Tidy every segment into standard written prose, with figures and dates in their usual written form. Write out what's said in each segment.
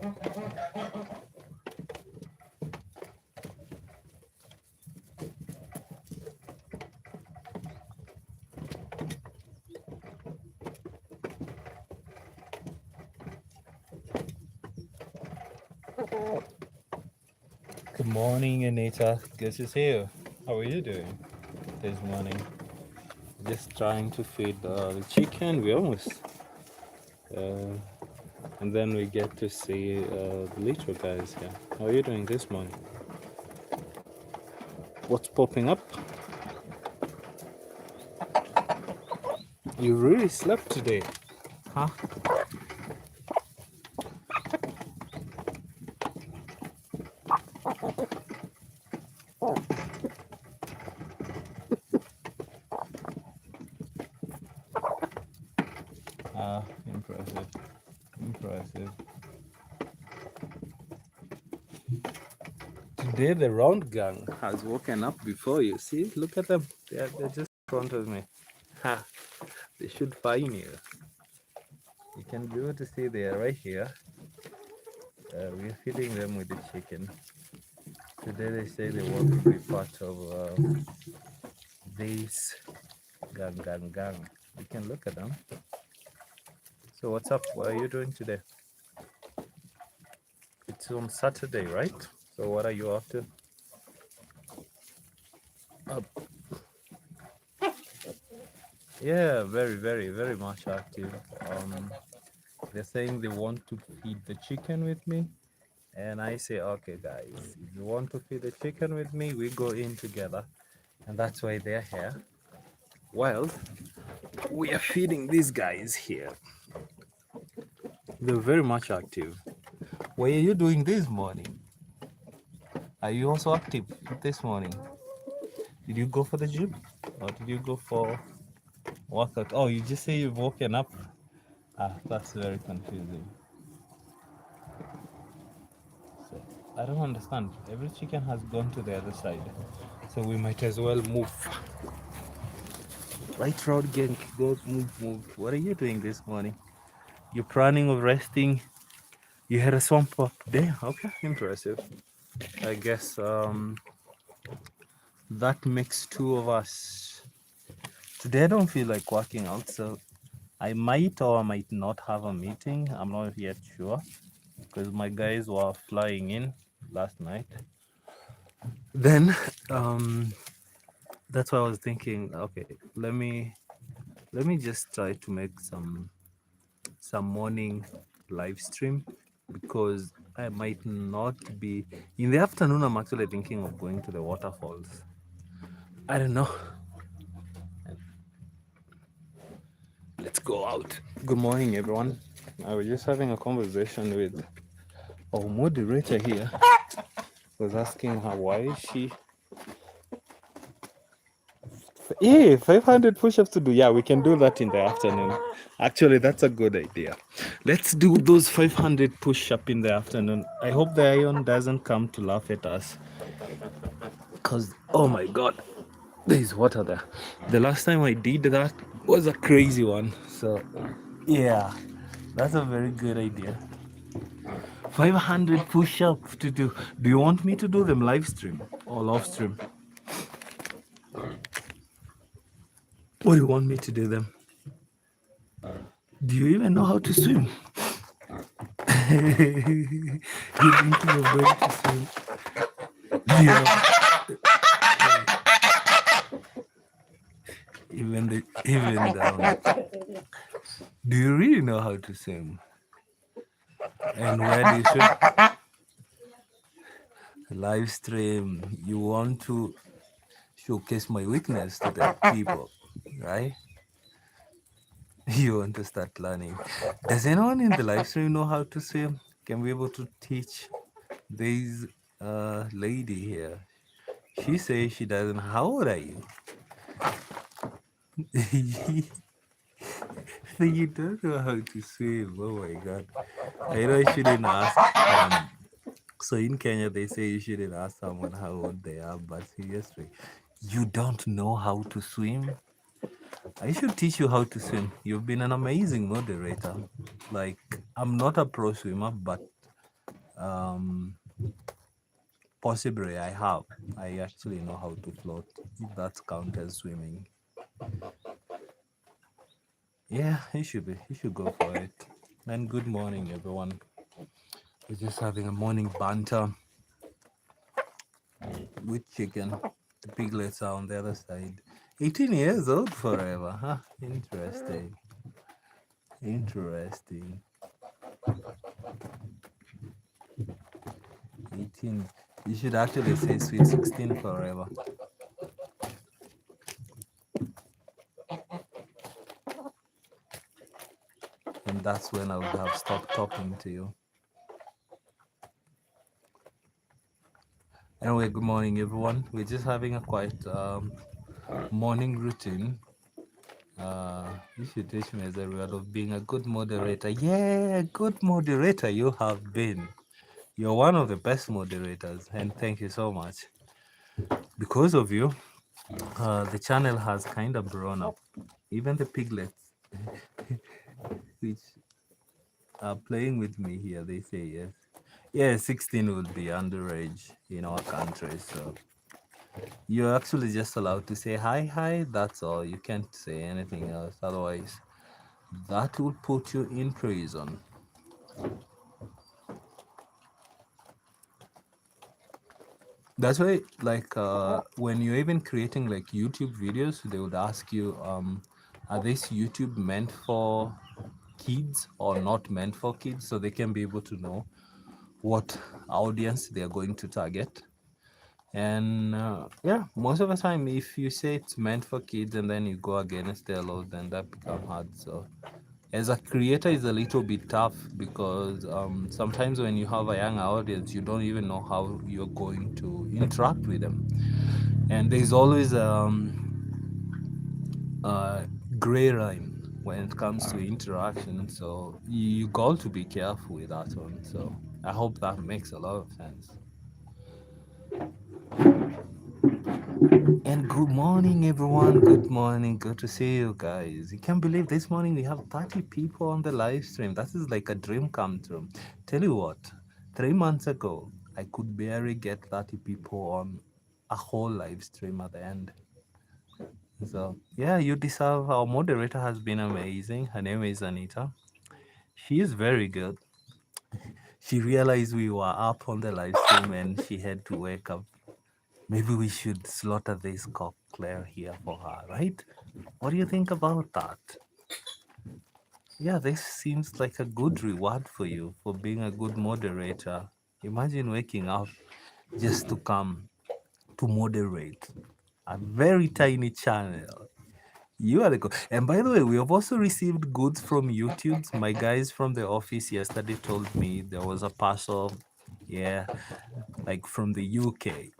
Good morning, Anita. Good to see you. How are you doing this morning? Just trying to feed the chicken. We almost, uh, and then we get to see the little guys here. How are you doing this morning? What's popping up? You really slept today, huh? Ah, impressive, impressive. Today the round gang has woken up before you. See, look at them. They're just in front of me. Ha! They should find you. You can be able to see they are right here. We're feeding them with the chicken. Today they say they want to be part of this gang. You can look at them. So what's up? What are you doing today? It's on Saturday, right? So what are you up to? Yeah, very much active. They're saying they want to feed the chicken with me. And I say, okay, guys, if you want to feed the chicken with me, we go in together. And that's why they're here. Well, we are feeding these guys here. They're very much active. What are you doing this morning? Are you also active this morning? Did you go for the gym? Or did you go for workout? Oh, you just say you've woken up? Ah, that's very confusing. So, I don't understand. Every chicken has gone to the other side. So we might as well move. Right road gang, go move. What are you doing this morning? You're planning of resting? You had a swamp up there? Okay, impressive. I guess that makes two of us. Today I don't feel like working out, so I might or I might not have a meeting. I'm not yet sure because my guys were flying in last night. Then that's why I was thinking, okay, let me just try to make some morning live stream because I might not be in the afternoon. I'm actually thinking of going to the waterfalls. I don't know. Let's go out. Good morning, everyone. I was just having a conversation with our moderator here. Was asking her why is she. Yeah, 500 push-ups to do. Yeah, we can do that in the afternoon. Actually, that's a good idea. Let's do those 500 push-up in the afternoon. I hope the iron doesn't come to laugh at us. Because, oh my god, there is water there. The last time I did that was a crazy one. So, yeah, that's a very good idea. 500 push-ups to do. Do you want me to do them live stream or off stream? Or do you want me to do them? Do you even know how to swim? You thinking of going to swim? Yeah. Even down. Do you really know how to swim? And where do you swim? Live stream. You want to showcase my weakness to the people, right? You want to start learning. Does anyone in the live stream know how to swim? Can we able to teach this lady here? She says she doesn't. How old are you? So you don't know how to swim. Oh my god. I know I shouldn't ask. So in Kenya they say you shouldn't ask someone how old they are, but seriously, you don't know how to swim? I should teach you how to swim. You've been an amazing moderator. Like, I'm not a pro swimmer, but Um, Possibly I have. I actually know how to float. If that's count as swimming. Yeah, he should be. He should go for it. And good morning, everyone. We're just having a morning banter with chicken. The piglets are on the other side. 18 years old forever, huh? Interesting. Interesting. 18. You should actually say sweet 16 forever. And that's when I would have stopped talking to you. Anyway, good morning, everyone. We're just having a quiet morning routine. You should teach me as a reward of being a good moderator. Yeah, good moderator you have been. You're one of the best moderators, and thank you so much. Because of you, the channel has kind of grown up. Even the piglets, which are playing with me here, they say yes. Yeah, 16 would be underage in our country, so you're actually just allowed to say hi, hi, that's all. You can't say anything else, otherwise, that will put you in prison. That's why, like, when you're even creating like YouTube videos, they would ask you, are this YouTube meant for kids or not meant for kids? So they can be able to know what audience they're going to target. And yeah, most of the time, if you say it's meant for kids and then you go against their laws, then that becomes hard. So as a creator, it's a little bit tough because sometimes when you have a young audience, you don't even know how you're going to interact with them. And there's always a gray line when it comes to interaction. So you got to be careful with that one. So I hope that makes a lot of sense. And good morning, everyone. Good morning. Good to see you guys. You can't believe this morning we have 30 people on the live stream. That is like a dream come true. Tell you what, 3 months ago, I could barely get 30 people on a whole live stream at the end. So, yeah, you deserve. Our moderator has been amazing. Her name is Anita. She is very good. She realized we were up on the live stream and she had to wake up. Maybe we should slaughter this cock Claire here for her, right? What do you think about that? Yeah, this seems like a good reward for you for being a good moderator. Imagine waking up just to come to moderate a very tiny channel. You are the good. And by the way, we have also received goods from YouTube. My guys from the office yesterday told me there was a parcel, yeah, like from the UK.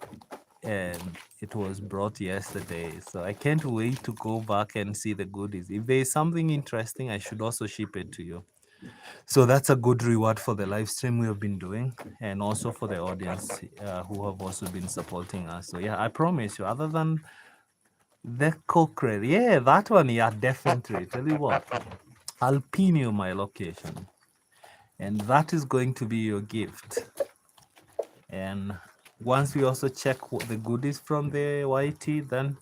And it was brought yesterday. So I can't wait to go back and see the goodies. If there is something interesting, I should also ship it to you. So that's a good reward for the live stream we have been doing, and also for the audience who have also been supporting us. So yeah, I promise you, other than the cockerel, yeah, that one, yeah, definitely. Tell you what, I'll pin you my location, and that is going to be your gift. And once we also check what the goodies from the YT, then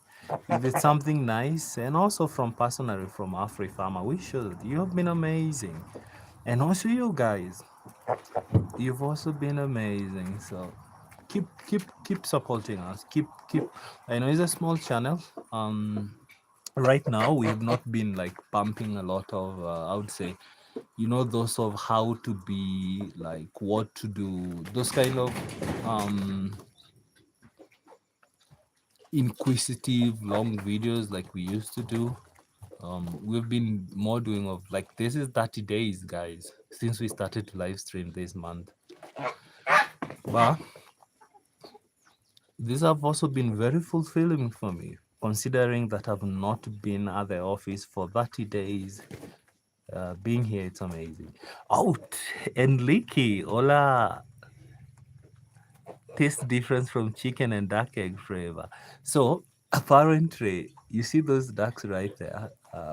if it's something nice, and also from personally from Afri Farmer, we should. You have been amazing. And also you guys, you've also been amazing. So keep supporting us. Keep I know it's a small channel. Right now we have not been like pumping a lot of I would say, those of how to be, like what to do, those kind of inquisitive long videos like we used to do. We've been more doing of like, this is 30 days, guys, since we started to live stream this month. But these have also been very fulfilling for me, considering that I've not been at the office for 30 days. Being here, it's amazing. Out and leaky. Hola. Taste difference from chicken and duck egg flavor. So apparently, you see those ducks right there.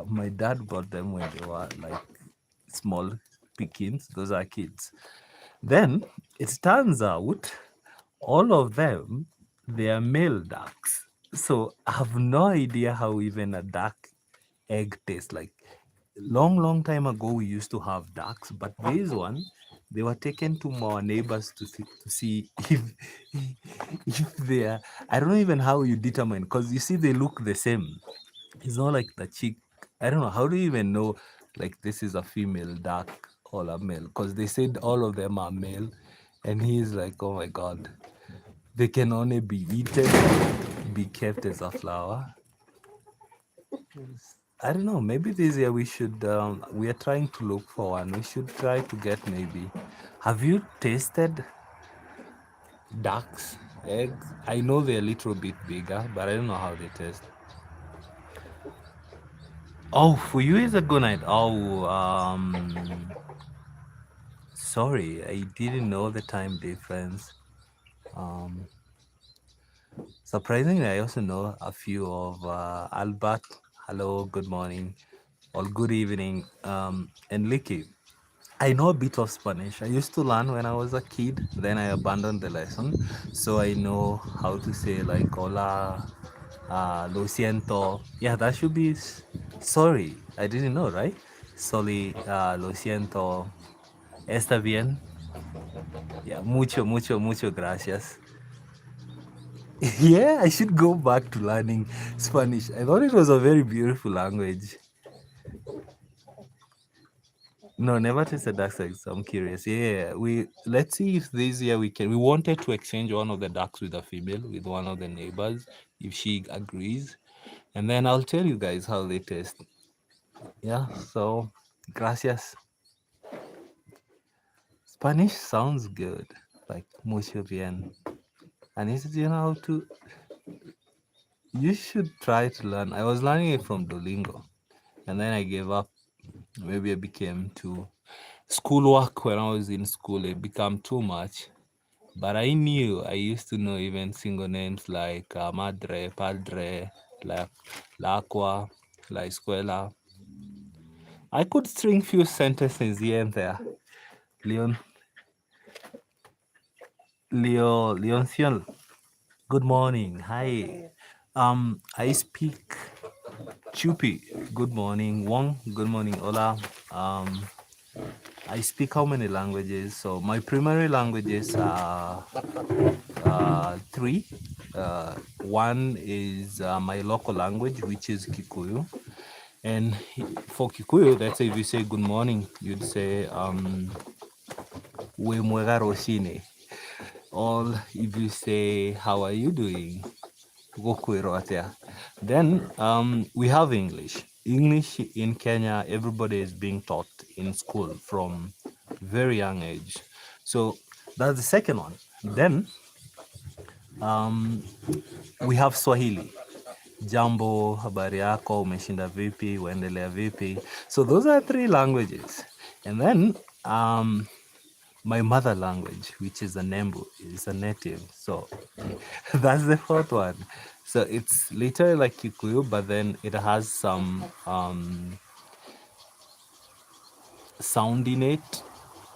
My dad bought them when they were like small pickings. Those are kids. Then it turns out all of them, they are male ducks. So I have no idea how even a duck egg tastes like. Long time ago we used to have ducks, but this one, they were taken to our neighbors to see if they are. I don't know even how you determine, because you see they look the same. It's not like the chick. I don't know. How do you even know like this is a female duck or a male? Because they said all of them are male. And he's like, oh my God, they can only be eaten, be kept as a flower. I don't know. Maybe this year we should, we are trying to look for one. We should try to get maybe. Have you tasted ducks, eggs? I know they're a little bit bigger, but I don't know how they taste. Oh, for you it's a good night. Oh, sorry, I didn't know the time difference. Um, Surprisingly, I also know a few of Albert. Hello, good morning, or good evening. And Licky. I know a bit of Spanish. I used to learn when I was a kid. Then I abandoned the lesson, so I know how to say like hola, lo siento. Yeah, that should be sorry. I didn't know, right? Sorry, lo siento. Está bien. Yeah, mucho gracias. Yeah, I should go back to learning Spanish. I thought it was a very beautiful language. No, never tasted duck eggs. So I'm curious. Yeah, we let's see if this year we can. We wanted to exchange one of the ducks with a female, with one of the neighbors, if she agrees, and then I'll tell you guys how they taste. Yeah. So, gracias. Spanish sounds good, like mucho bien. And is it, you know how to? You should try to learn. I was learning it from Duolingo, and then I gave up. Maybe I became too schoolwork when I was in school. It became too much. But I knew, I used to know even single names like madre, padre, la, la aqua, la escuela. I could string few sentences here and there. Leon, Leonciel, good morning. Hi. I speak Chupi. Good morning. Wong. Good morning. Hola. I speak how many languages? So my primary languages are three. One is my local language, which is Kikuyu. And for Kikuyu, let's say if you say good morning, you'd say we mwega roshine. Or if you say how are you doing, gokuiroatea. Then we have English. English in Kenya, everybody is being taught in school from very young age. So that's the second one. Then we have Swahili. Jambo, habari yako, umeshinda vipi, uendelea vipi. So those are three languages. And then my mother language, which is a Nembu, is a native. So that's the fourth one. So it's literally like Kikuyu, but then it has some sound in it.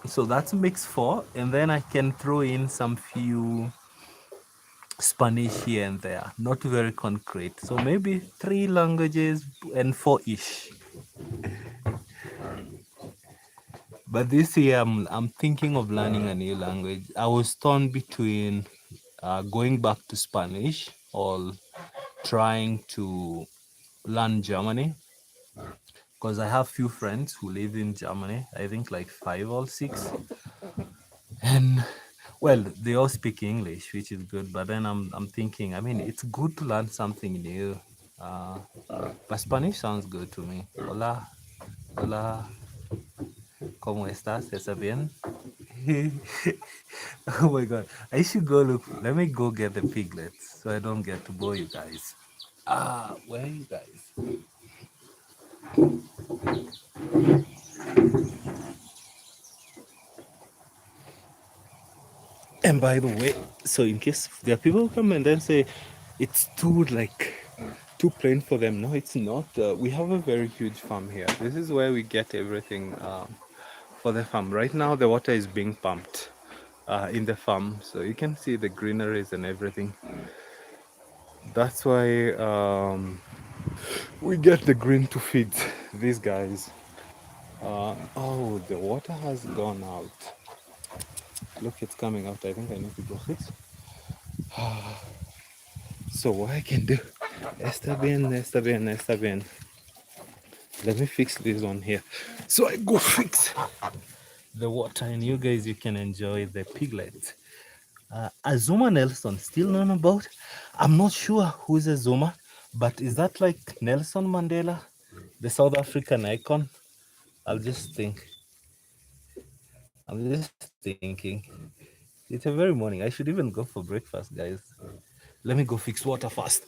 So that's mix four. And then I can throw in some few Spanish here and there, not very concrete. So maybe three languages and four-ish. But this year, I'm thinking of learning a new language. I was torn between going back to Spanish or trying to learn Germany, because I have few friends who live in Germany. I think like five or six, and well, they all speak English, which is good. But then I'm thinking, I mean, it's good to learn something new. Uh, but Spanish sounds good to me. Hola, hola, ¿cómo estás? ¿Está bien? Oh my god. I should go look. Let me go get the piglets so I don't get to bore you guys. Where are you guys? And by the way, so in case there are people who come and then say it's too like too plain for them. No, it's not. We have a very huge farm here. This is where we get everything for the farm. Right now, the water is being pumped in the farm, so you can see the greeneries and everything. That's why we get the green to feed these guys. Oh, the water has gone out. Look, it's coming out. I think I need to go fix. So what I can do, está bien. Let me fix this one here. So I go fix the water, and you guys, you can enjoy the piglet. Azuma Nelson, still known about. I'm not sure who's Azuma, but is that like Nelson Mandela, the South African icon? I'll just think. I'm just thinking. It's a very morning. I should even go for breakfast, guys. Let me go fix water first.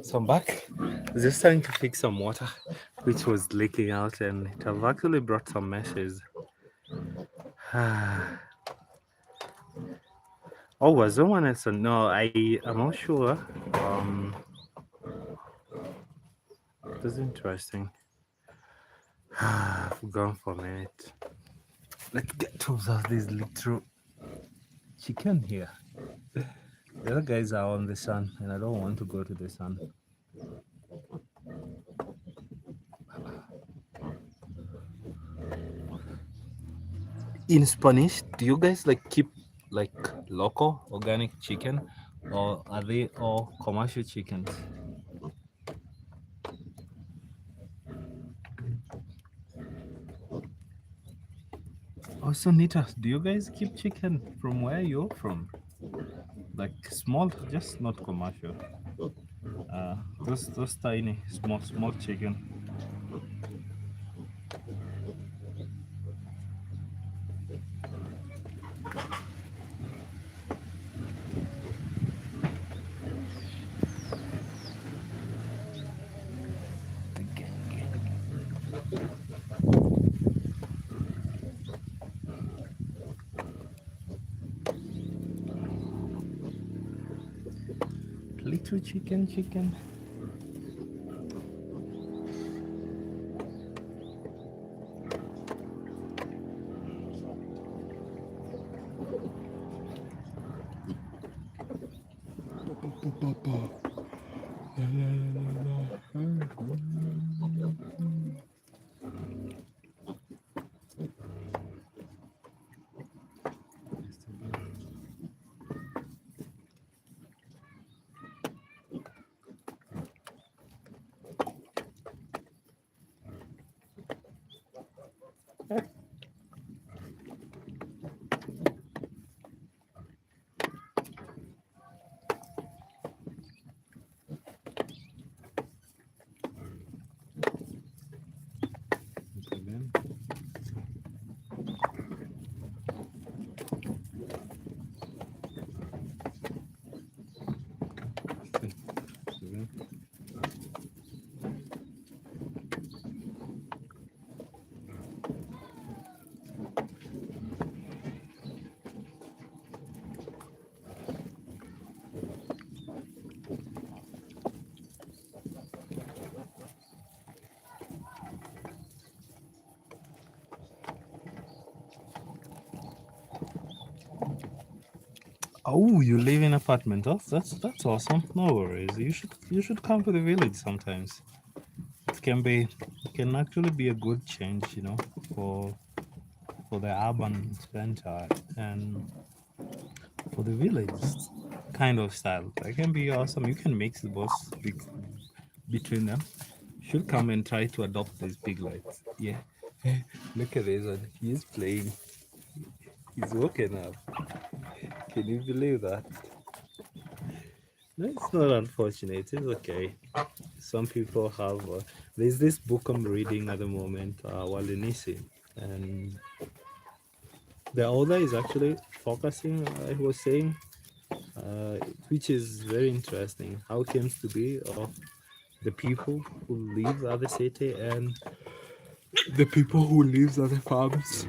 So I'm back. Just trying to fix some water, which was leaking out, and it have actually brought some meshes. Oh, was someone else? No, I'm not sure. That's interesting. I've gone for a minute. Let's get to observe this little chicken here. The other guys are on the sun, and I don't want to go to the sun. In Spanish, do you guys like keep like local organic chicken, or are they all commercial chickens? Also, Nita, do you guys keep chicken from where you're from? Like small, just not commercial. Those tiny, small chicken. Little chicken. Oh, you live in apartment. That's awesome. No worries. You should come to the village sometimes. It can actually be a good change, for for the urban center and for the village kind of style. That can be awesome. You can mix the both between them. Should come and try to adopt these piglets. Yeah. Look at this one. He's playing. He's woken up. Can you believe that? No, it's not unfortunate. It's okay. Some people have. There's this book I'm reading at the moment, Walinisi, and the author is actually focusing. He was saying, which is very interesting, how it comes to be of the people who live at the city and the people who live at the farms.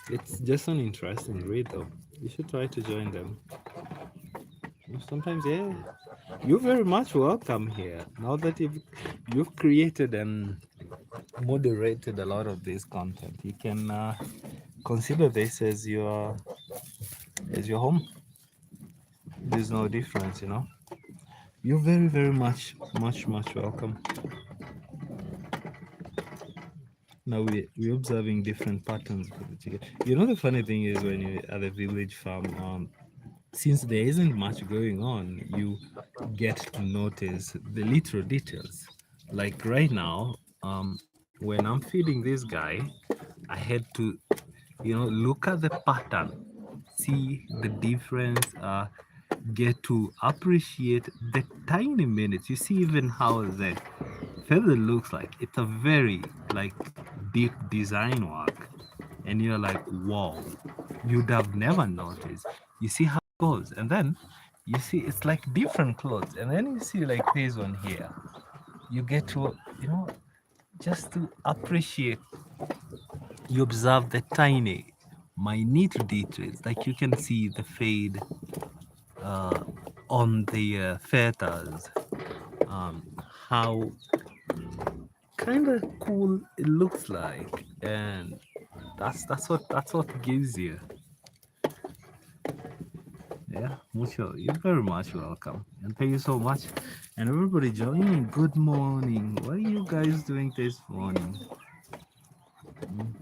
It's just an interesting read, though. You should try to join them. Sometimes, yeah, you're very much welcome here. Now that you've created and moderated a lot of this content, you can consider this as your home. There's no difference. You're very, very much welcome. Now we're observing different patterns for the chicken. The funny thing is when you're at a village farm, since there isn't much going on, you get to notice the little details. Like right now, when I'm feeding this guy, I had to, look at the pattern, see the difference, get to appreciate the tiny minutes. You see even how the feather looks like. It's a very like deep design work, and you're like, wow, you'd have never noticed. You see how it goes, and then you see it's like different clothes, and then you see like this one here. You get to, just to appreciate. You observe the tiny, minute details, like you can see the fade uh, on the feathers, um, how kind of cool it looks like, and that's what gives you. Yeah, mucho. You're very much welcome. And thank you so much. And everybody joining, good morning. What are you guys doing this morning? Mm.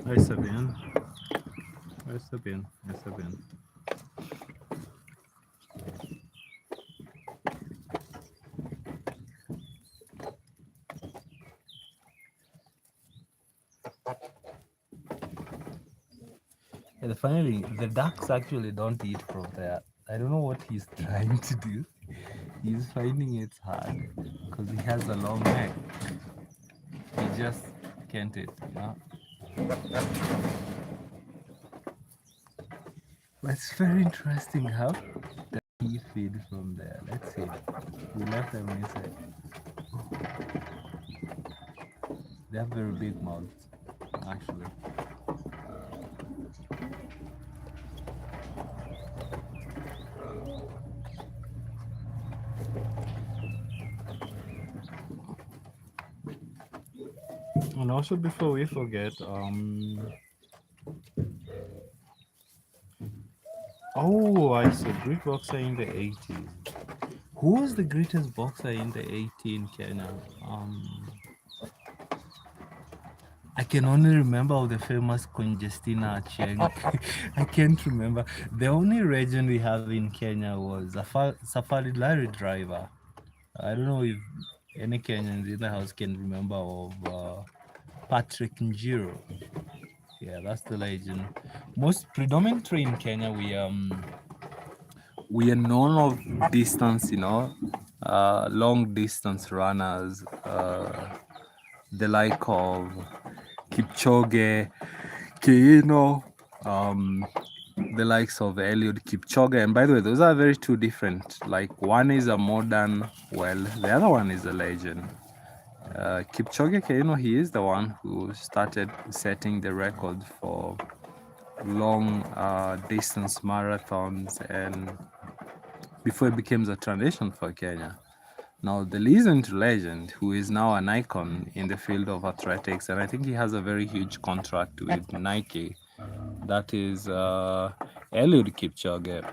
Hi, Sabian. Hi, Sabian. Hi, Sabian. And finally, the ducks actually don't eat from there. I don't know what he's trying to do. He's finding it hard because he has a long neck. He just can't eat, you know. But it's very interesting how he feed from there. Let's see. We left them inside. They have very big mouths, actually. And also, before we forget, oh, I saw great boxer in the 80s. Who was the greatest boxer in the 80s in Kenya? I can only remember of the famous Congestina Cheng. I can't remember. The only legend we have in Kenya was a Safari Lorry driver. I don't know if any Kenyans in the house can remember of Patrick Njiro. Yeah, that's the legend. Most predominantly in Kenya, we are known of distance, you know, long distance runners, the like of Kipchoge, Keino, the likes of Eliud Kipchoge. And by the way, those are very two different. Like one is a modern, well, the other one is a legend. Kipchoge Keino, he is the one who started setting the record for long distance marathons and before it became a tradition for Kenya. Now, the legend, who is now an icon in the field of athletics, and I think he has a very huge contract with Nike, that is Eliud Kipchoge.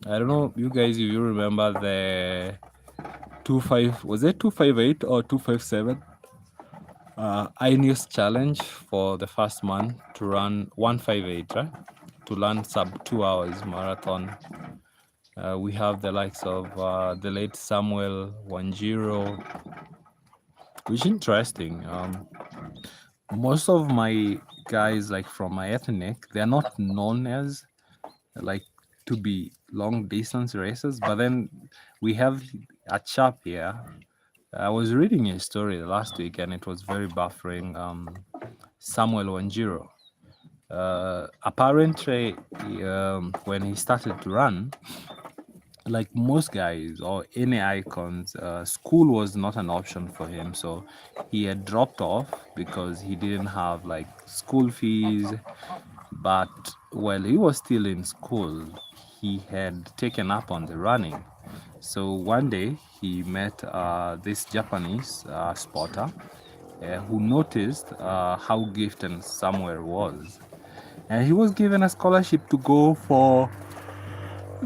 I don't know, you guys, if you remember the 25, was it 258 or 257? INEOS challenge for the first man to run 158, right? To run sub 2 hours marathon. We have the likes of the late Samuel Wanjiro, which is interesting. Most of my guys, like from my ethnic, they're not known as like to be long distance races, but then we have a chap here. I was reading his story last week and it was very buffering. Samuel Wanjiro. Apparently, when he started to run, like most guys or any icons, school was not an option for him. So he had dropped off because he didn't have like school fees. But while he was still in school, he had taken up on the running. So one day he met this Japanese spotter who noticed how gifted Samuel was. And he was given a scholarship to go for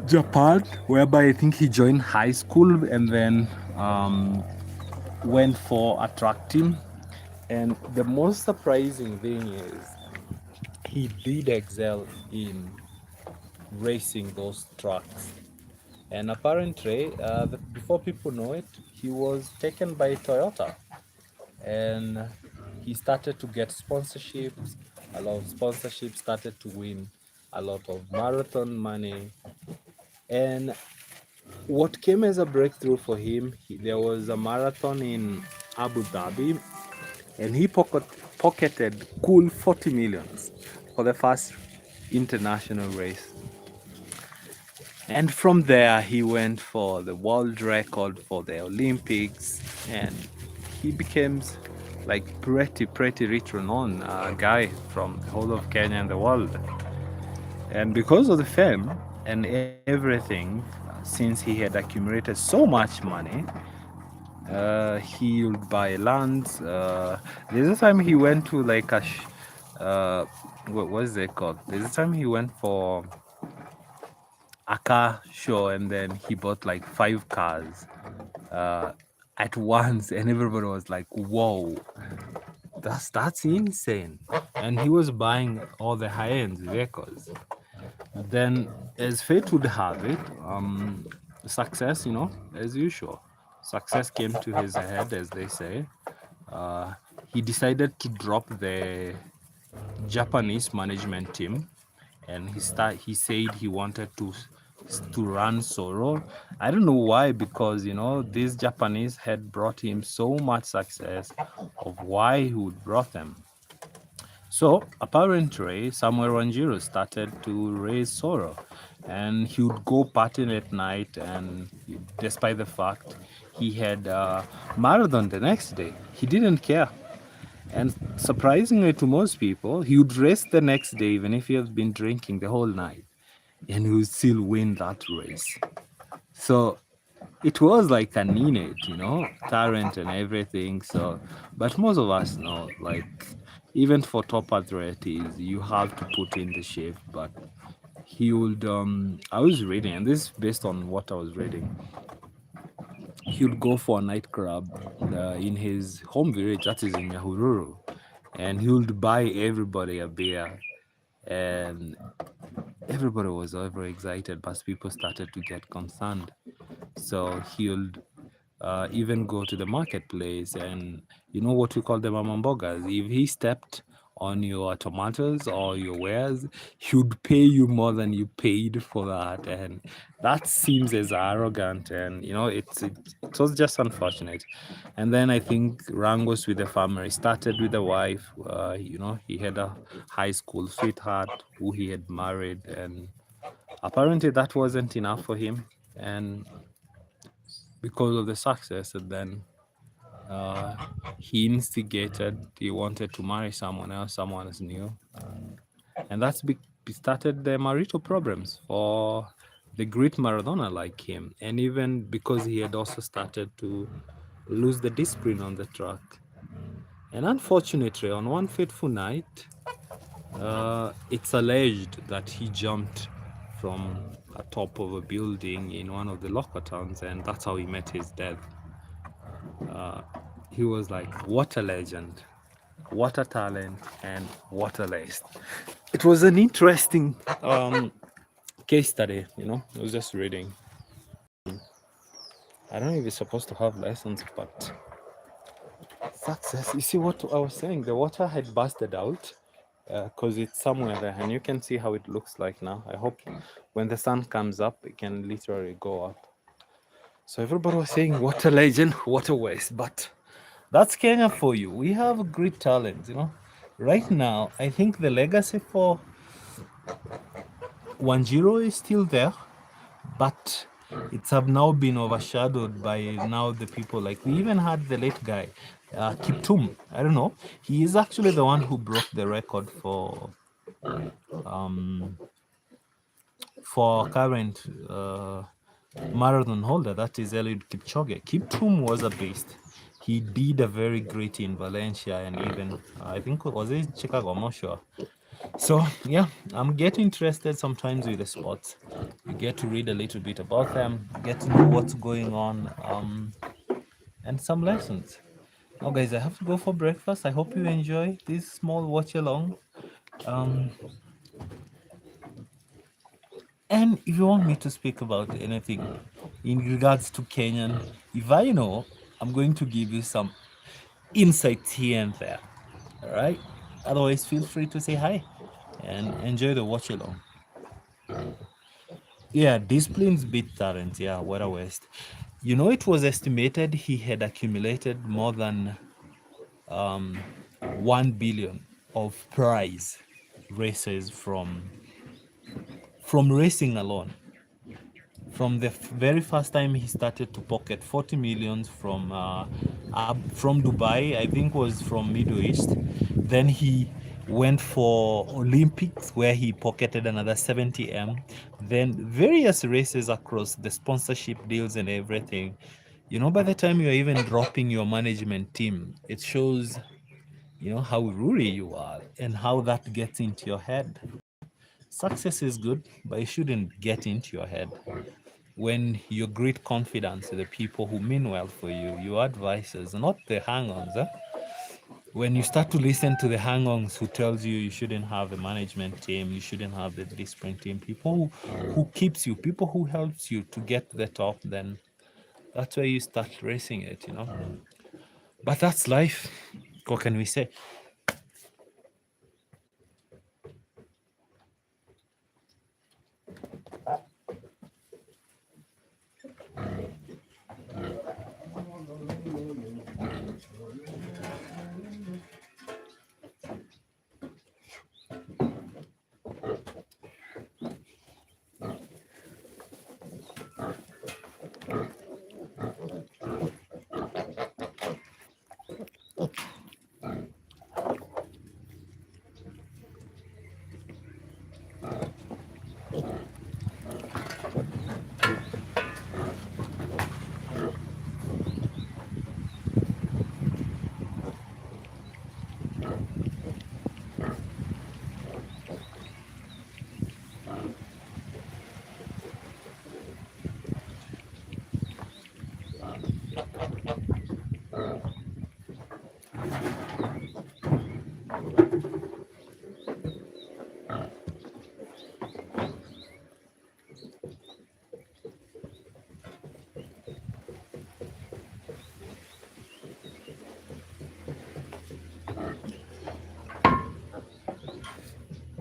Japan, whereby I think he joined high school and then went for a track team. And the most surprising thing is he did excel in racing those tracks. And apparently, before people know it, he was taken by Toyota and he started to get sponsorships. A lot of sponsorships, started to win a lot of marathon money. And what came as a breakthrough for him, there was a marathon in Abu Dhabi, and he pocketed cool 40 millions for the first international race. And from there, he went for the world record for the Olympics, and he became like pretty rich renowned guy from the whole of Kenya and the world. And because of the fame and everything, since he had accumulated so much money, He'll buy lands. There's a time he went to like uh, what was it called? There's a time he went for a car show and then he bought like 5 cars uh, at once, and everybody was like, "Whoa, that's insane!" And he was buying all the high-end vehicles. Then, as fate would have it, success, as usual, success came to his head, as they say. Uh, he decided to drop the Japanese management team, and he said he wanted to run solo. I don't know why, because these Japanese had brought him so much success of why he would brought them. So apparently, Samuel Wanjiru started to raise sorrow, and he would go partying at night. And despite the fact he had marathon the next day, he didn't care. And surprisingly to most people, he would race the next day, even if he had been drinking the whole night, and he would still win that race. So it was like an innate, talent and everything. So, but most of us know, like, even for top athletes, you have to put in the shift. But he would, I was reading, and this is based on what I was reading. He would go for a nightclub in his home village, that is in Nyahururu, and he would buy everybody a beer, and everybody was over excited, but people started to get concerned. So he'll even go to the marketplace, and you know what we call the mamambogas. If he stepped on your tomatoes or your wares, he would pay you more than you paid for that, and that seems as arrogant. And it was just unfortunate. And then I think wrangles with the family started with the wife. He had a high school sweetheart who he had married, and apparently that wasn't enough for him. And because of the success, and then uh, he instigated, he wanted to marry someone else, someone else new, and started the marital problems for the great Maradona like him. And even because he had also started to lose the discipline on the track. And unfortunately, on one fateful night, it's alleged that he jumped from a top of a building in one of the local towns, and that's how he met his death. He was like, what a legend, what a talent, and what a list. It was an interesting case study, I was just reading. I don't know if it's supposed to have lessons, but success. You see what I was saying? The water had busted out because it's somewhere there, and you can see how it looks like now. I hope when the sun comes up, it can literally go up. So everybody was saying, what a legend, what a waste. But that's Kenya for you. We have great talent, Right now, I think the legacy for Wanjiro is still there, but it's have now been overshadowed by now the people, like we even had the late guy, Kiptum. I don't know. He is actually the one who broke the record for current marathon holder, that is Eliud Kipchoge. Kiptum was a beast. He did a very great in Valencia, and even I think was it Chicago, I'm not sure. So yeah, I'm getting interested sometimes with the sports. You get to read a little bit about them, get to know what's going on, and some lessons. Now, guys, I have to go for breakfast. I hope you enjoy this small watch along. Um, and if you want me to speak about anything in regards to Kenyan, if I know, I'm going to give you some insights here and there. All right. Otherwise, feel free to say hi and enjoy the watch along. Yeah, disciplines beat talent. Yeah, what a waste. It was estimated he had accumulated more than 1 billion of prize races from racing alone. From the very first time he started to pocket 40 millions from Dubai, I think was from Middle East. Then he went for Olympics where he pocketed another 70 M. Then various races across the sponsorship deals and everything. By the time you're even dropping your management team, it shows, how roory you are and how that gets into your head. Success is good, but it shouldn't get into your head. When you greet confidence to the people who mean well for you, your advisors, not the hang-ons. When you start to listen to the hang-ons who tells you you shouldn't have a management team, you shouldn't have the discipline team, people who keeps you, people who helps you to get to the top, then that's where you start racing it. But that's life. What can we say?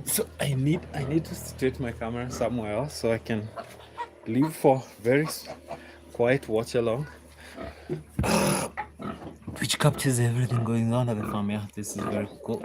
So I need to situate my camera somewhere else so I can leave for very quiet watch along, which captures everything going on at the farm. Yeah, this is very cool.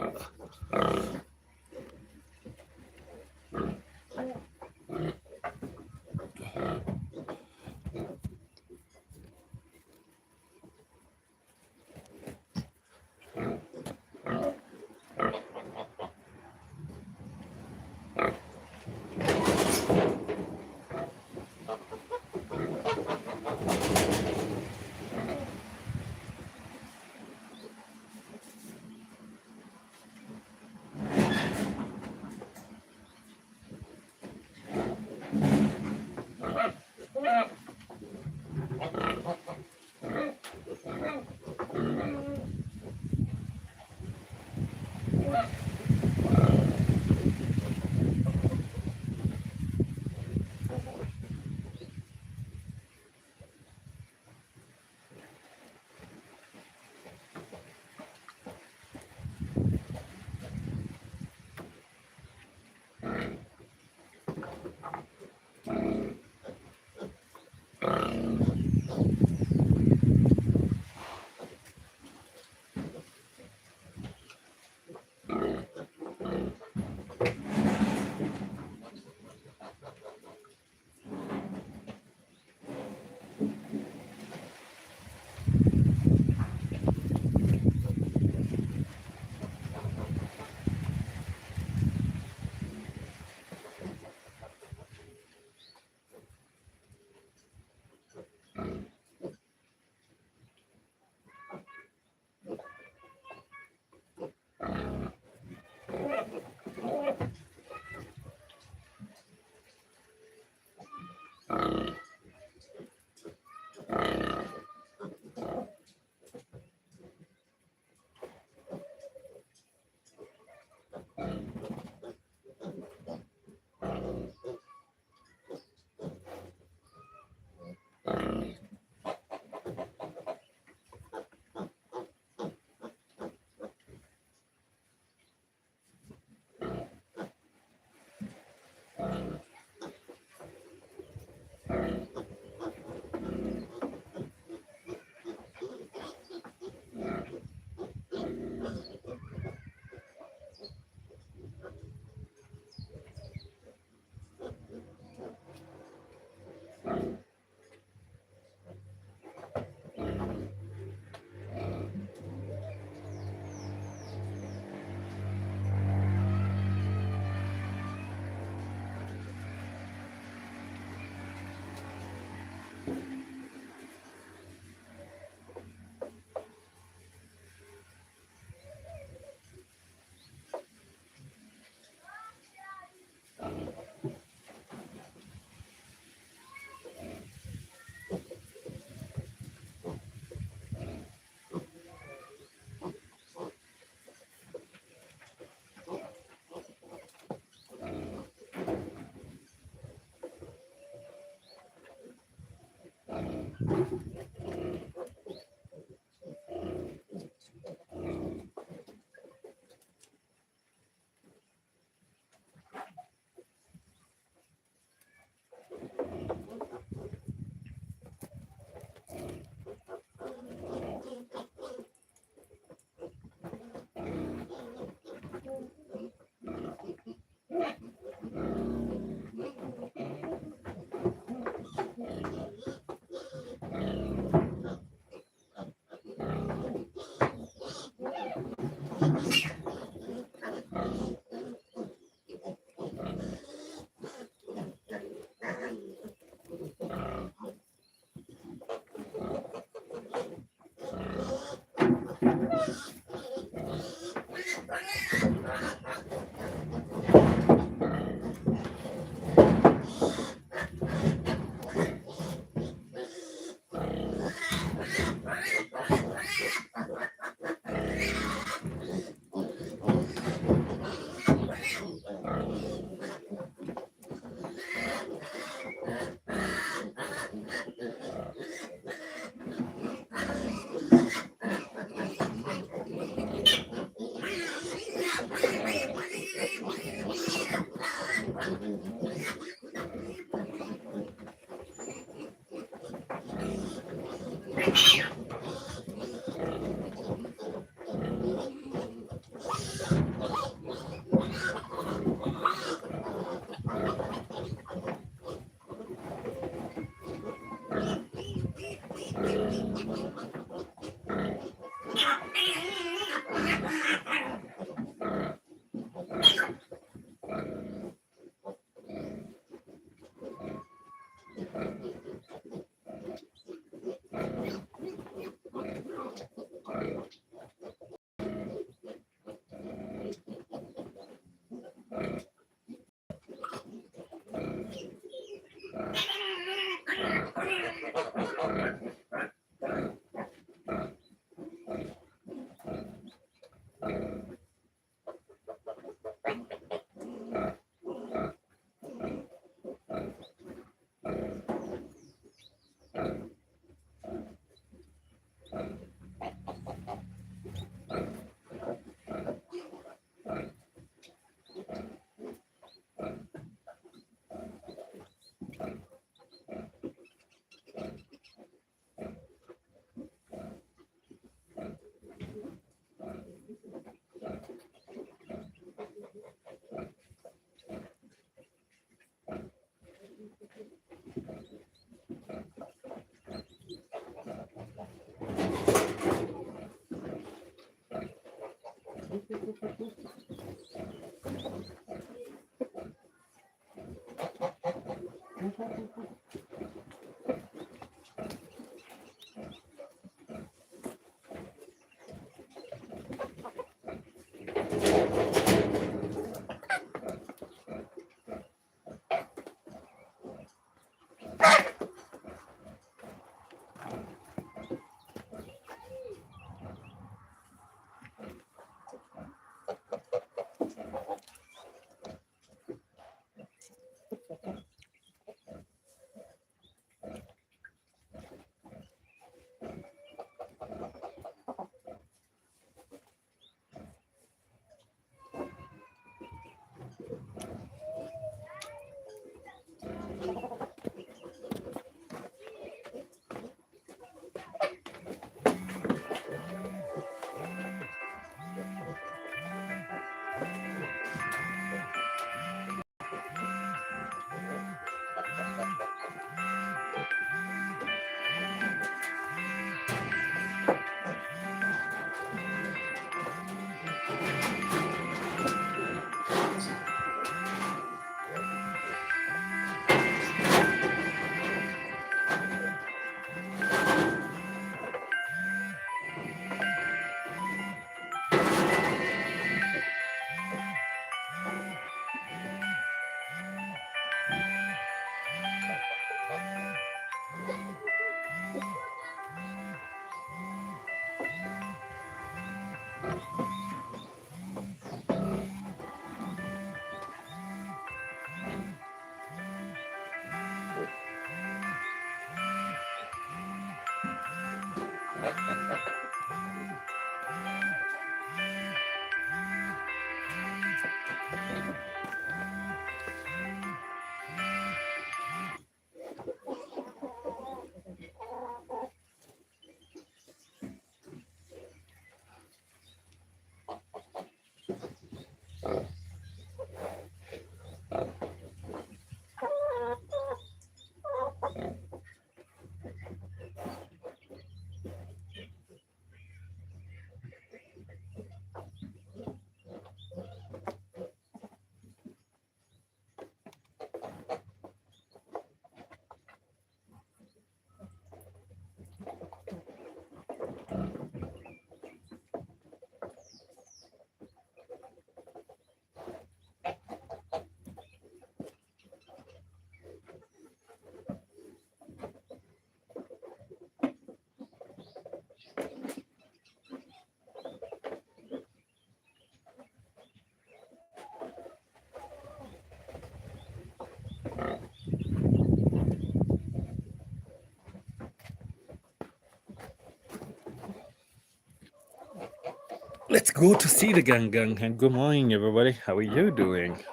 Let's go to see the gang. And good morning, everybody. How are you doing?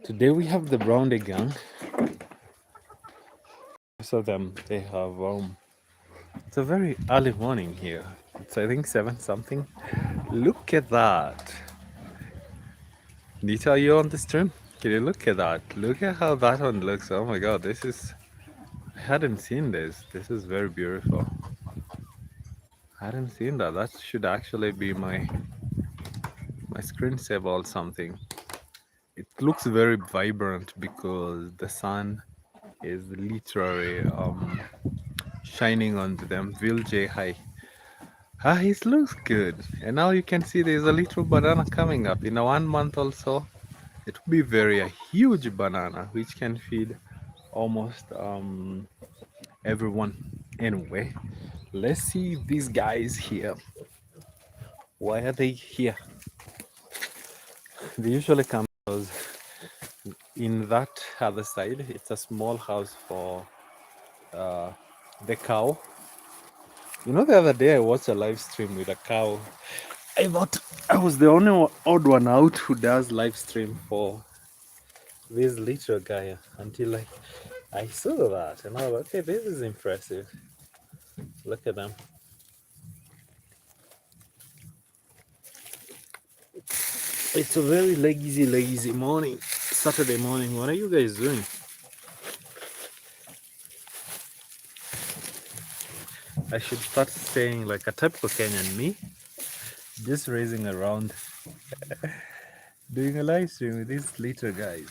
Today we have the brown gang. Most of them they have it's a very early morning here. It's I think 7 something. Look at that. Nita, are you on the stream? Can you look at that? Look at how that one looks. Oh my god, this is I hadn't seen this. This is very beautiful. I hadn't seen that. That should actually be my screensaver or something. It looks very vibrant because the sun is literally shining onto them. Vilj, hi. Ah, it looks good. And now you can see there's a little banana coming up. In a 1 month also, it will be very a huge banana which can feed almost everyone. Anyway, let's see these guys here. Why are they here? They usually come because in that other side, it's a small house for uh, the cow. You know, the other day I watched a live stream with a cow. I thought I was the only odd one out who does live stream for this little guy until I saw that and I was okay, this is impressive. Look at them. It's a very lazy morning, Saturday morning. What are you guys doing? I should start saying like a typical Kenyan me, just raising around, doing a live stream with these little guys.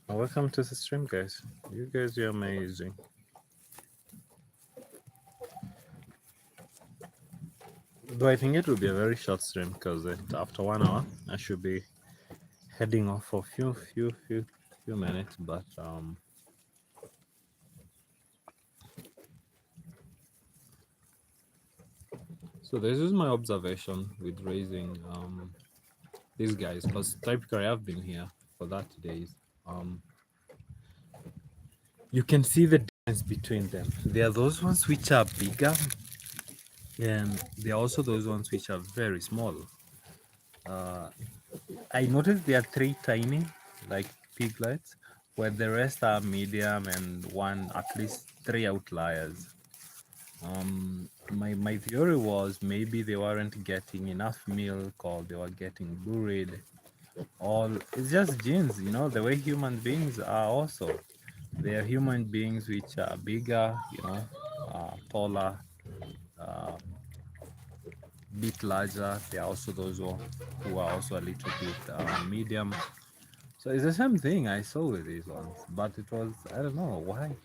Welcome to the stream, guys. You guys are amazing. Though I think it will be a very short stream because after 1 hour I should be heading off for a few minutes. But so this is my observation with raising these guys because typically I've been here for 30 days. You can see the difference between them. There are those ones which are bigger, and there are also those ones which are very small. I noticed there are 3 tiny, like piglets, where the rest are medium and one at least 3 outliers. My theory was maybe they weren't getting enough milk or they were getting buried. Or it's just genes, you know, the way human beings are also. There are human beings which are bigger, you know, taller, bit larger. There are also those who are also a little bit medium. So it's the same thing I saw with these ones, but it was, I don't know why.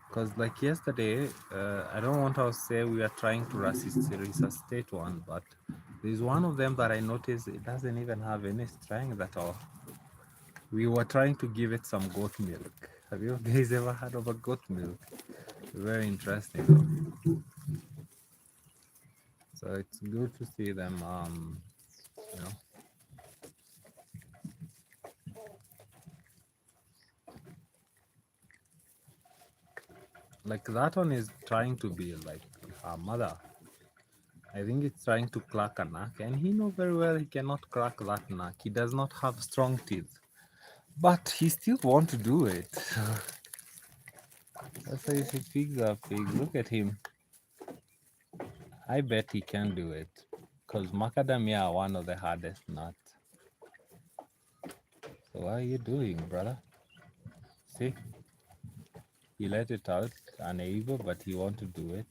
Because like yesterday, I don't want to say we are trying to resuscitate one, but there's one of them that I noticed it doesn't even have any strength at all. We were trying to give it some goat milk. Have you guys ever heard of a goat milk? Very interesting. So it's good to see them, you know. Like that one is trying to be like her mother. I think it's trying to crack a nut, and he know very well he cannot crack that nut. He does not have strong teeth, but he still want to do it. That's why he pigs are pigs. Look at him. I bet he can do it, because macadamia are one of the hardest nuts. So what are you doing, brother? See, he let it out, unable, but he want to do it.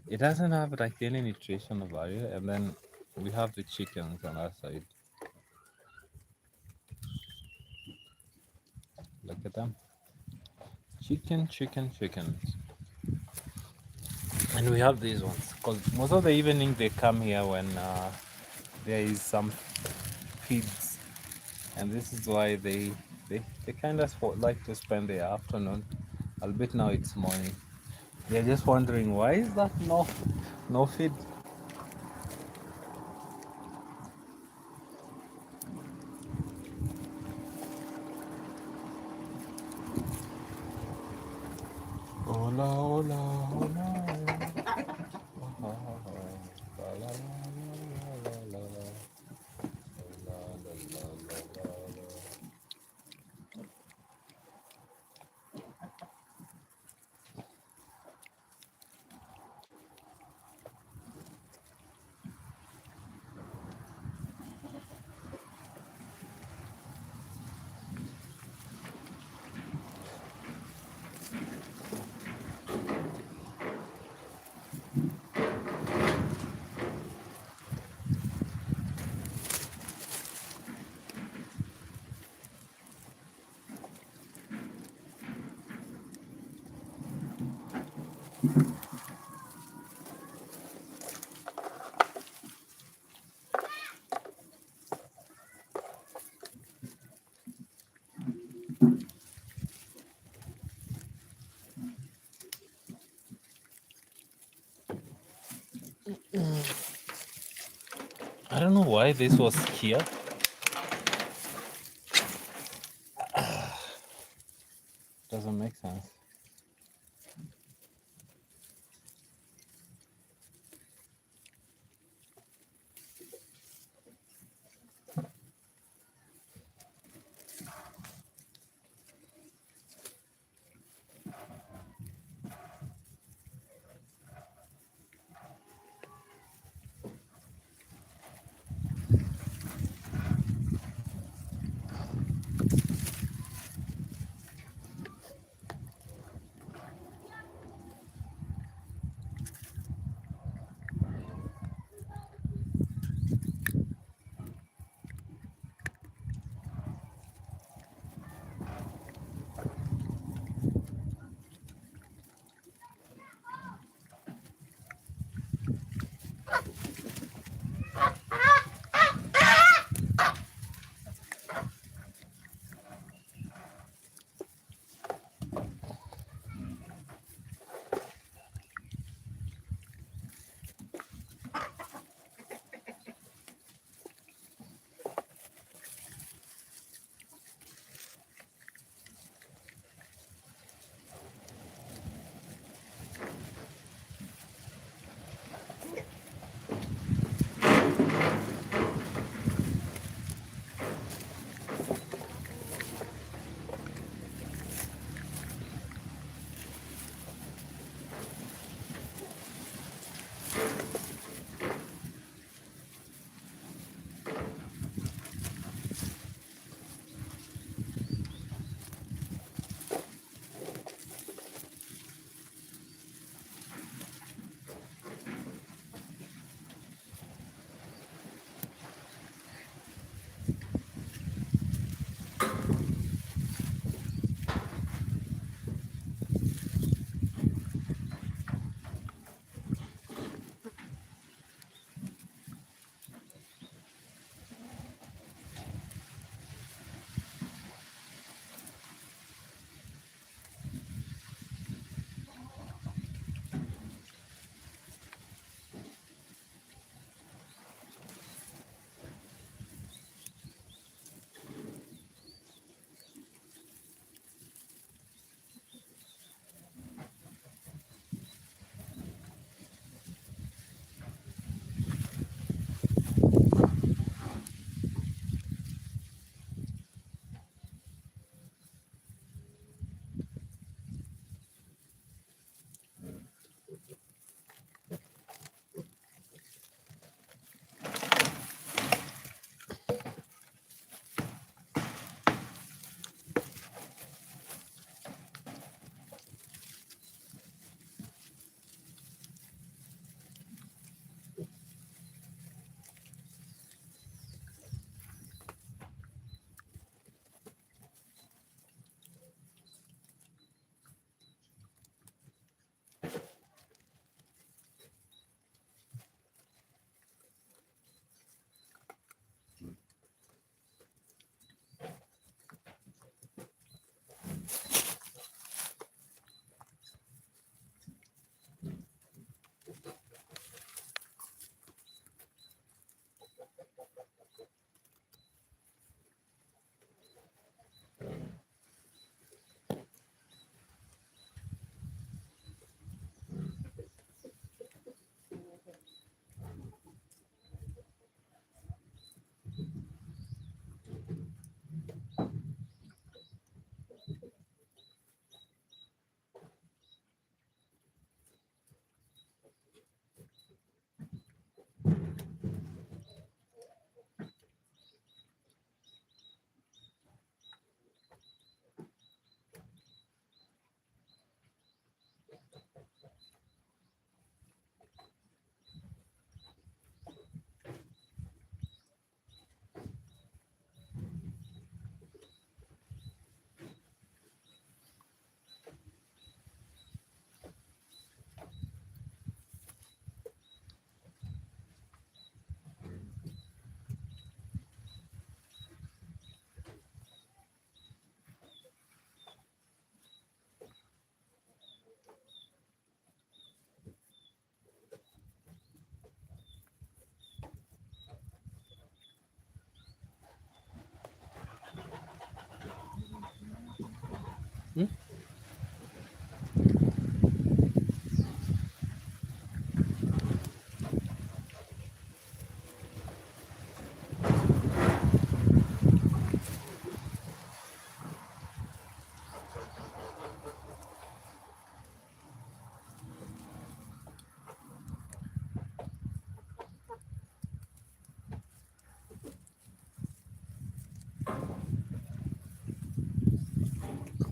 It doesn't have like any nutritional value, and then we have the chickens on our side. Look at them. Chicken, chicken, chickens. And we have these ones because most of the evening they come here when there is some feeds, and this is why they kind of like to spend the afternoon. Albeit now it's morning. They're just wondering why is that no feed. Hola, hola, hola. La, la, la, la, la, la. La, la, la, la, la, la. I don't know why this was here. Doesn't make sense. Hmm?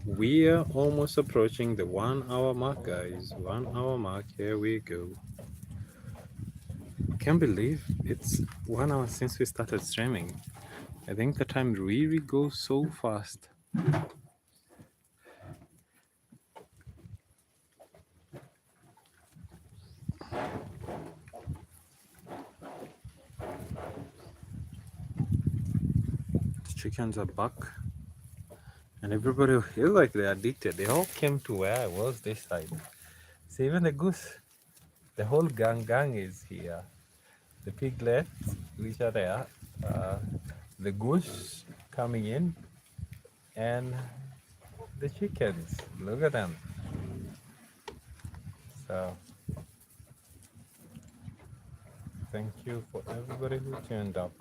We are almost approaching the 1 hour mark, guys. 1 hour mark. Here we go. Can't believe it's 1 hour since we started streaming. I think the time really goes so fast. The chickens are back, and everybody feels like they're addicted. They all came to where I was this side. See, even the goose, the whole gang is here. The piglets, which are there, uh, the goose coming in, and the chickens. Look at them. So, thank you for everybody who turned up.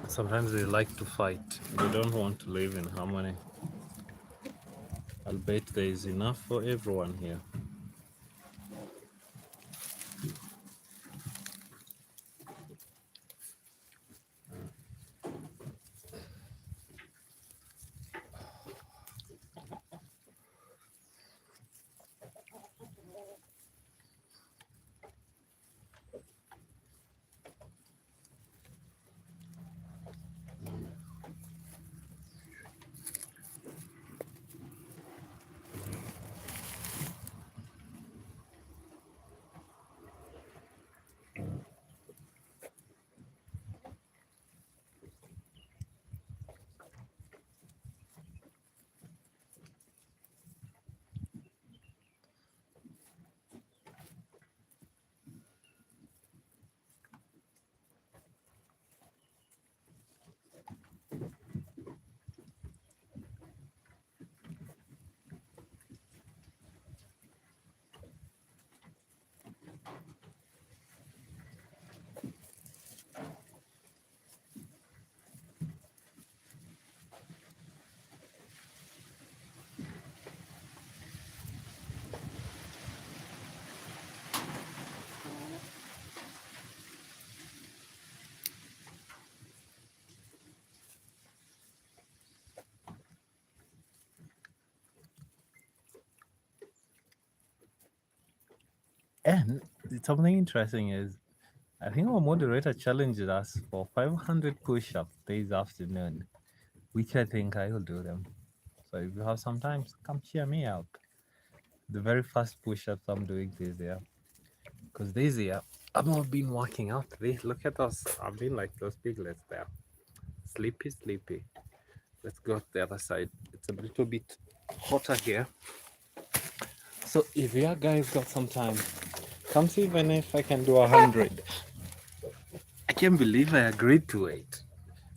Sometimes they like to fight. They don't want to live in harmony. I'll bet there is enough for everyone here. And something interesting is, I think our moderator challenged us for 500 push-ups this afternoon, which I think I will do them. So if you have some time, come cheer me out. The very first push-ups I'm doing this year, because this year I've not been working out. Look at us. I've been like those piglets there, sleepy, sleepy. Let's go to the other side. It's a little bit hotter here. So if you guys got some time, come see even if I can do 100. I can't believe I agreed to it.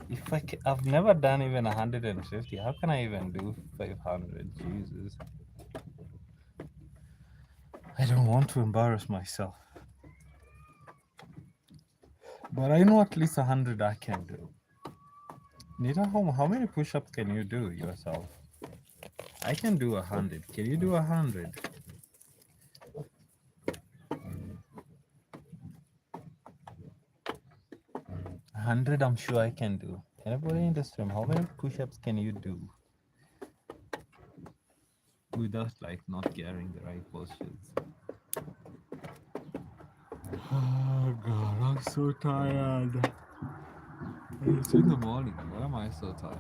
If I've never done even 150. How can I even do 500? Jesus. I don't want to embarrass myself. But I know at least 100 I can do. Nita, how many push-ups can you do yourself? I can do 100. Can you do 100? 100 I'm sure I can do. Anybody in the stream, how many push-ups can you do? Without like not getting the right postures. Oh god, I'm so tired. It's in the morning. Why am I so tired?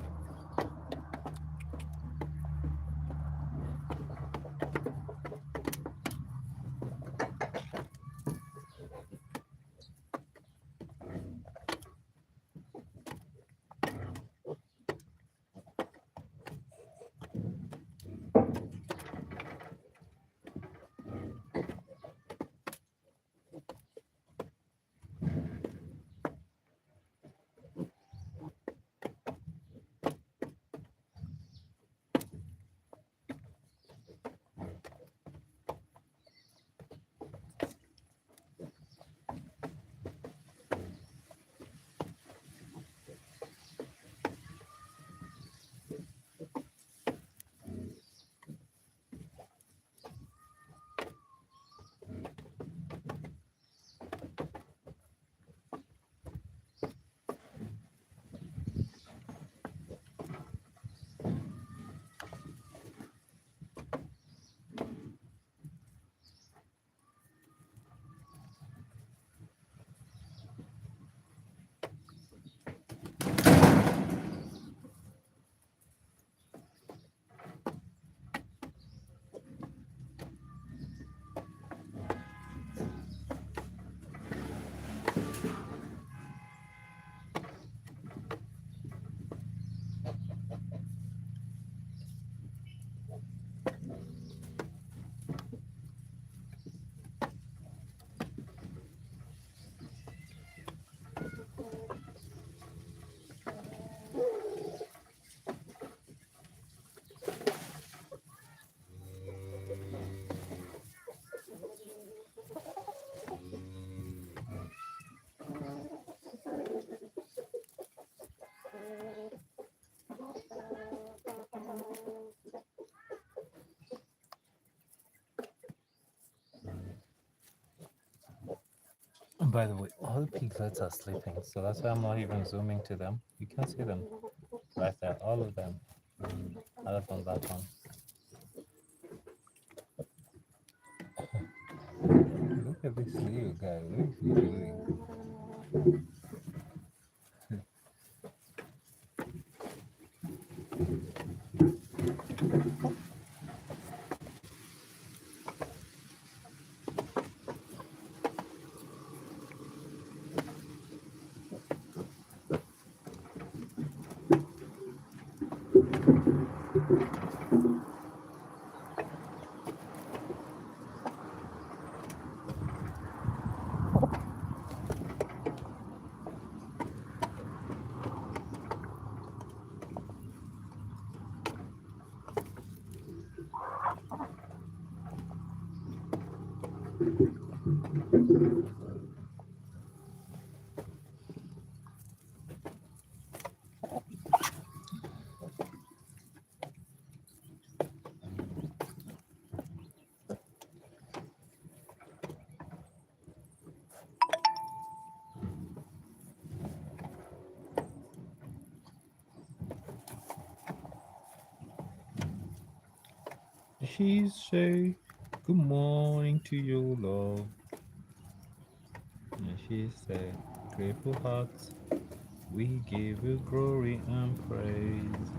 By the way, all piglets are sleeping, so that's why I'm not even zooming to them. You can see them right there, all of them, other than that one. Look at this little guy. What is he doing? She say, "Good morning to you, love." And she say, "Grateful hearts, we give you glory and praise."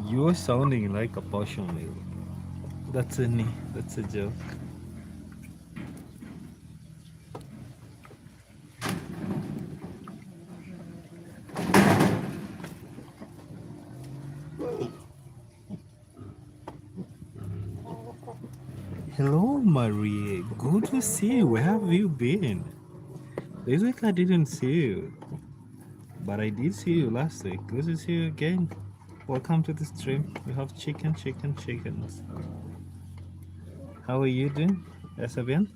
You're sounding like a partial male. That's a knee. That's a joke. Hello, Marie. Good to see you. Where have you been? This week I didn't see you, but I did see you last week. Good to see you again. Welcome to the stream. We have chickens. How are you doing? ¿Está bien?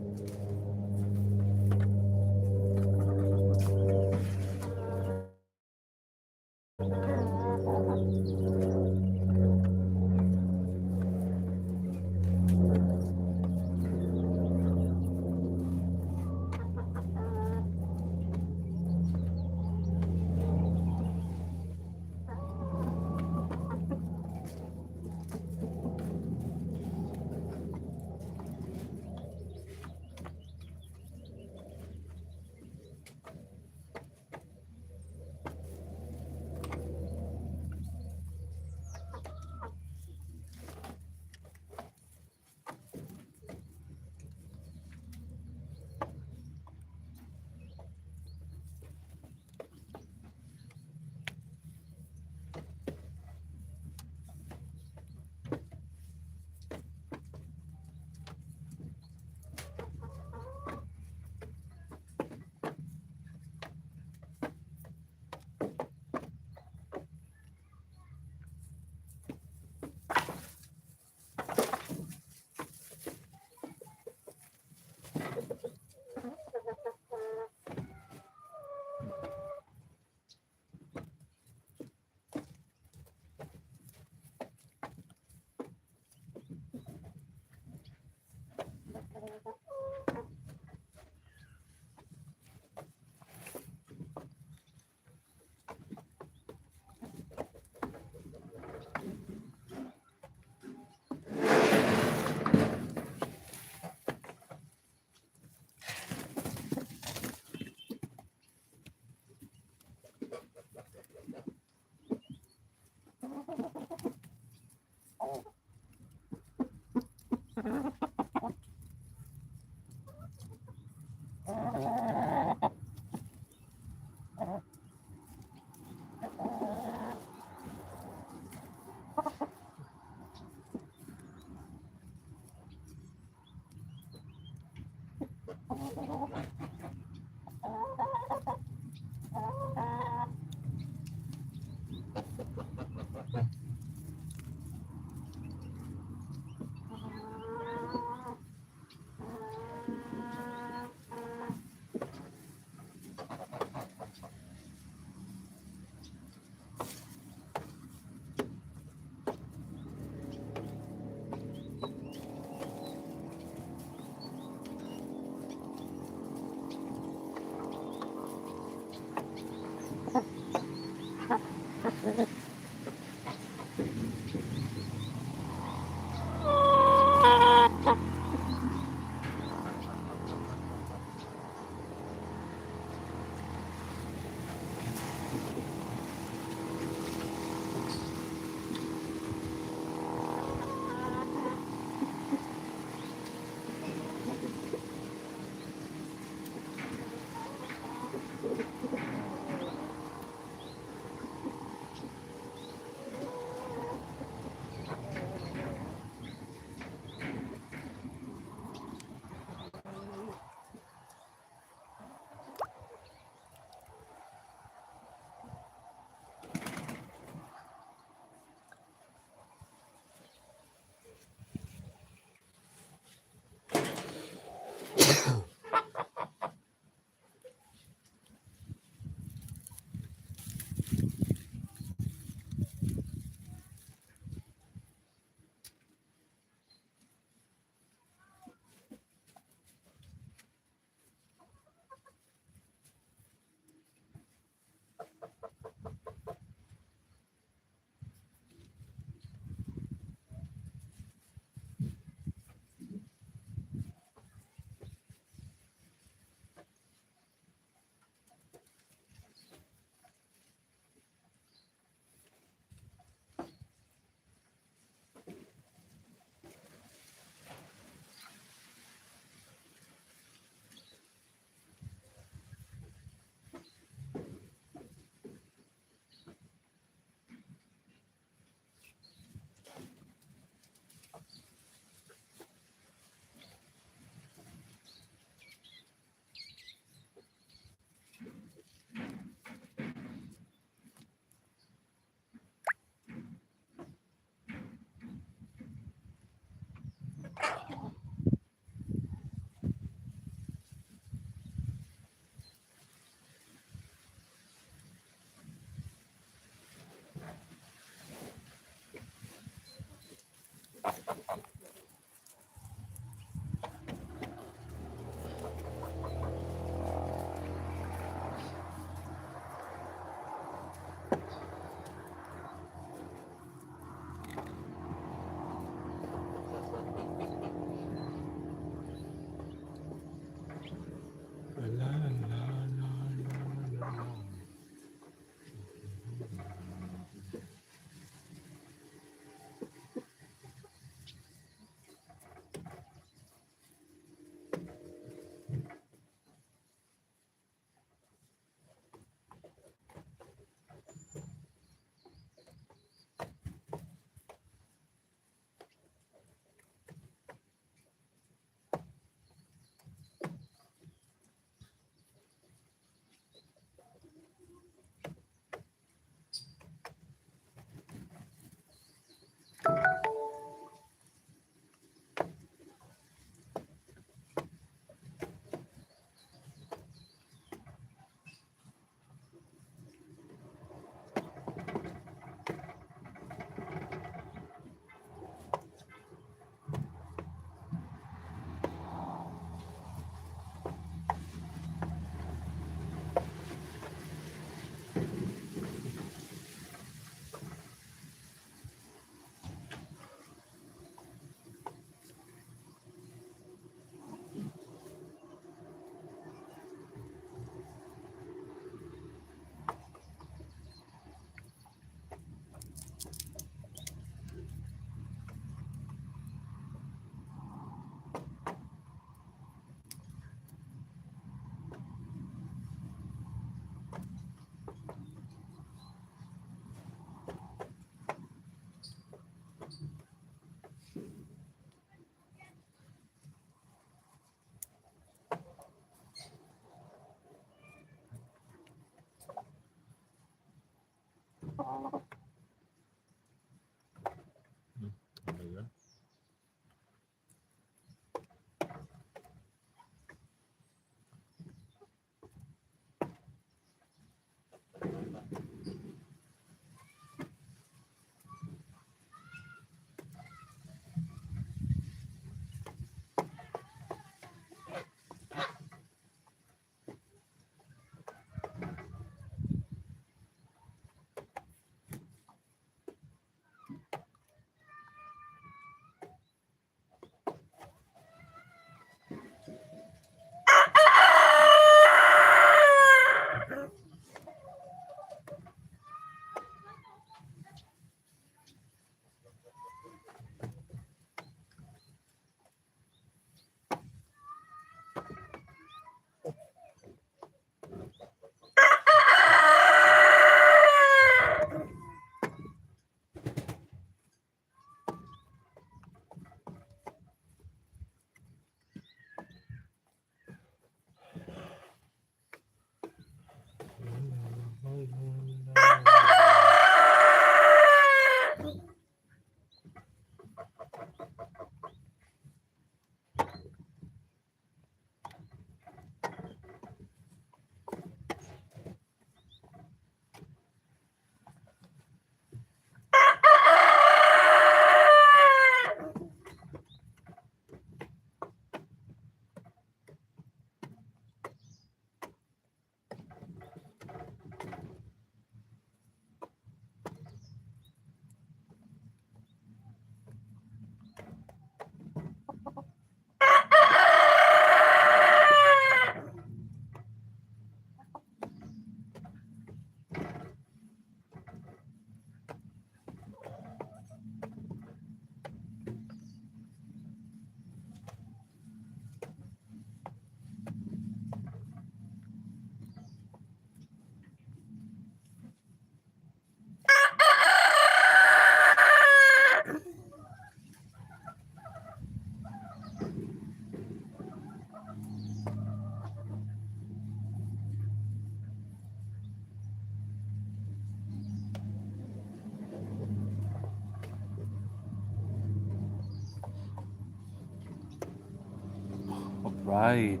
Right.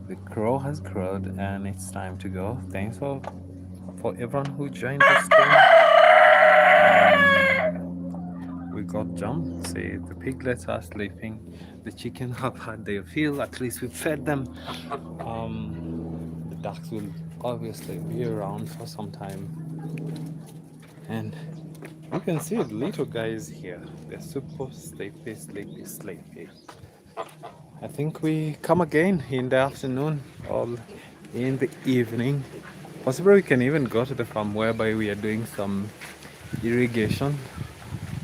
The crow has crowed, and it's time to go. Thanks for everyone who joined the stream. We got jumped. See, the piglets are sleeping. The chicken have had their fill. At least we fed them. The ducks will obviously be around for some time, and you can see the little guys here. They're super sleepy, sleepy, sleepy. I think we come again in the afternoon or in the evening. Possibly we can even go to the farm whereby we are doing some irrigation.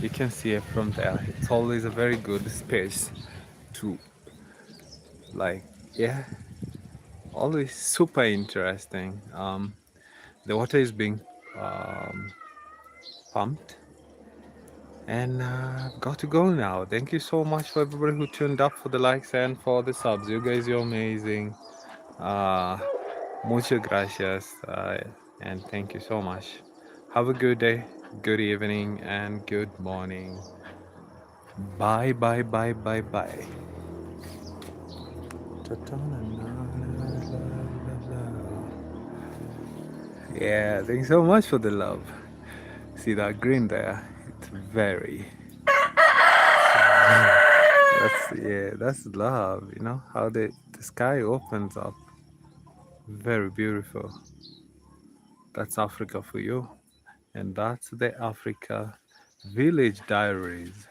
You can see it from there. It's always a very good space to, like, yeah, always super interesting. The water is being um, pumped, and I've got to go now. Thank you so much for everybody who tuned up, for the likes and for the subs. You guys, you're amazing. Uh, Muchas gracias, and thank you so much. Have a good day, good evening, and good morning. Bye, bye, bye, bye, bye. Yeah, thanks so much for the love. See that green there? It's very. That's love. You know how the sky opens up. Very beautiful. That's Africa for you, and that's the Africa Village Diaries.